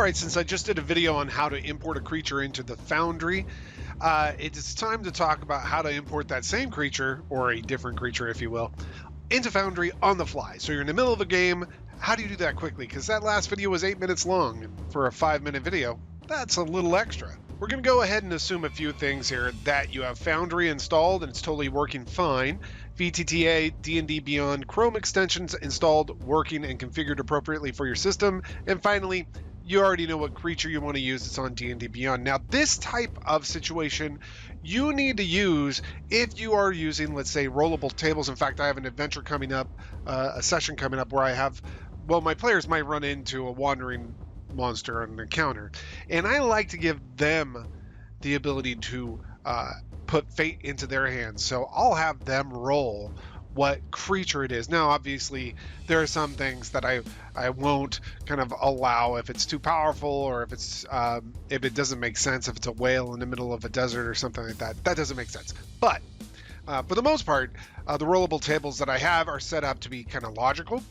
right, since I just did a video on how to import a creature into the Foundry, it is time to talk about how to import that same creature, or a different creature if you will, into Foundry on the fly. So you're in the middle of a game, how do you do that quickly? Because that last video was 8 minutes long, and for a 5-minute video, that's a little extra. We're going to go ahead and assume a few things here, that you have Foundry installed and it's totally working fine, VTTA, D&D Beyond, Chrome extensions installed, working and configured appropriately for your system, and finally, you already know what creature you want to use. It's on D&D Beyond. Now, this type of situation you need to use if you are using, let's say, rollable tables. In fact, I have an adventure coming up, a session coming up where I have, well, my players might run into a wandering monster on an encounter, and I like to give them the ability to put fate into their hands. So I'll have them roll what creature it is. Now, obviously, there are some things that I won't kind of allow if it's too powerful, or if it's if it doesn't make sense. If it's a whale in the middle of a desert or something like that, that doesn't make sense. But for the most part, the rollable tables that I have are set up to be kind of logical.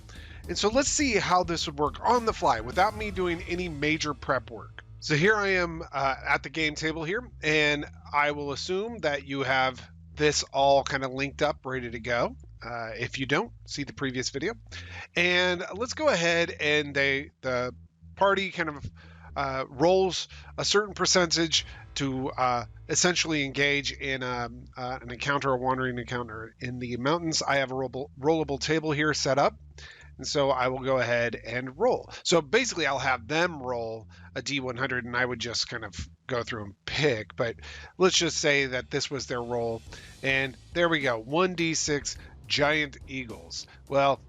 And so let's see how this would work on the fly without me doing any major prep work. So here I am at the game table here, and I will assume that you have this all kind of linked up, ready to go. If you don't, see the previous video. And let's go ahead and the party kind of rolls a certain percentage to essentially engage in an encounter, a wandering encounter in the mountains. I have a rollable table here set up. And so I will go ahead and roll. So basically I'll have them roll a D100 and I would just kind of go through and pick. But let's just say that this was their roll. And there we go, 1d6 giant eagles. Well,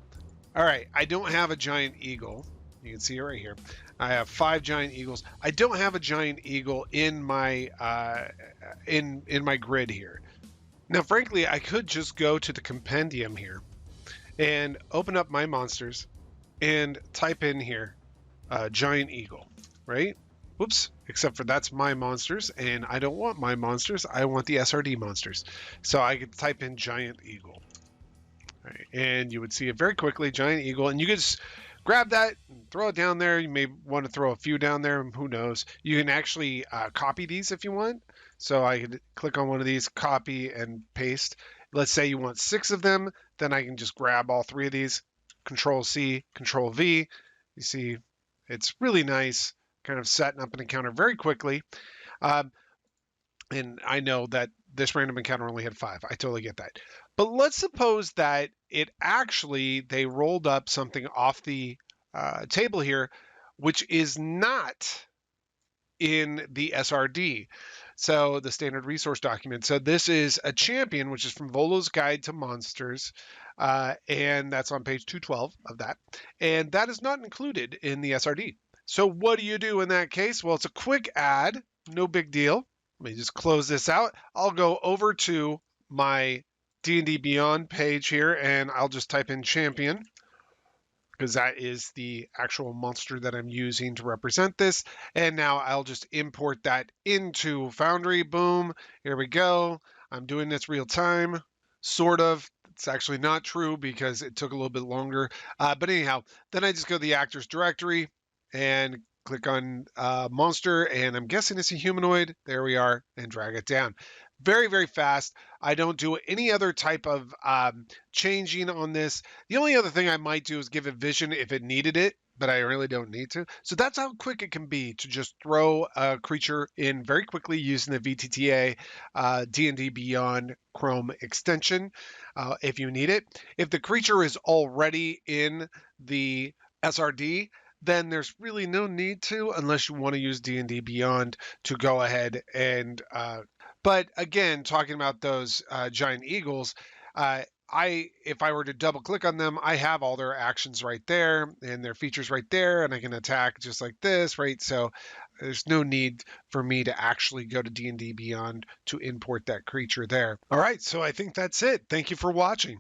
all right, I don't have a giant eagle. You can see it right here. I have 5 giant eagles. I don't have a giant eagle in my in my grid here. Now, frankly, I could just go to the compendium here and open up my monsters and type in here giant eagle, right? Whoops, except for that's my monsters, and I don't want my monsters, I want the SRD monsters. So I could type in giant eagle. Right, and you would see it very quickly, giant eagle, and you could just grab that and throw it down there. You may want to throw a few down there, who knows. You can actually copy these if you want. So I could click on one of these, copy and paste. Let's say you want 6 of them, then I can just grab all 3 of these, Control C, Control V. You see, it's really nice, kind of setting up an encounter very quickly. And I know that this random encounter only had 5. I totally get that. But let's suppose that they rolled up something off the table here, which is not in the SRD. So the standard resource document. So this is a champion, which is from Volo's Guide to Monsters. And that's on page 212 of that. And that is not included in the SRD. So what do you do in that case? Well, it's a quick add, no big deal. Let me just close this out. I'll go over to my D&D Beyond page here, and I'll just type in champion, because that is the actual monster that I'm using to represent this. And now I'll just import that into Foundry. Boom, here we go. I'm doing this real time, sort of. It's actually not true because it took a little bit longer. But anyhow, then I just go to the actors directory and click on monster, and I'm guessing it's a humanoid. There we are, and drag it down. Very, very fast. I don't do any other type of changing on this. The only other thing I might do is give it vision if it needed it, but I really don't need to. So that's how quick it can be to just throw a creature in very quickly using the VTTA D&D Beyond Chrome extension if you need it. If the creature is already in the SRD, then there's really no need to, unless you want to use D&D Beyond to go ahead and but again, talking about those giant eagles, if I were to double click on them, I have all their actions right there and their features right there, and I can attack just like this, right? So there's no need for me to actually go to D&D Beyond to import that creature there. All right, so I think that's it. Thank you for watching.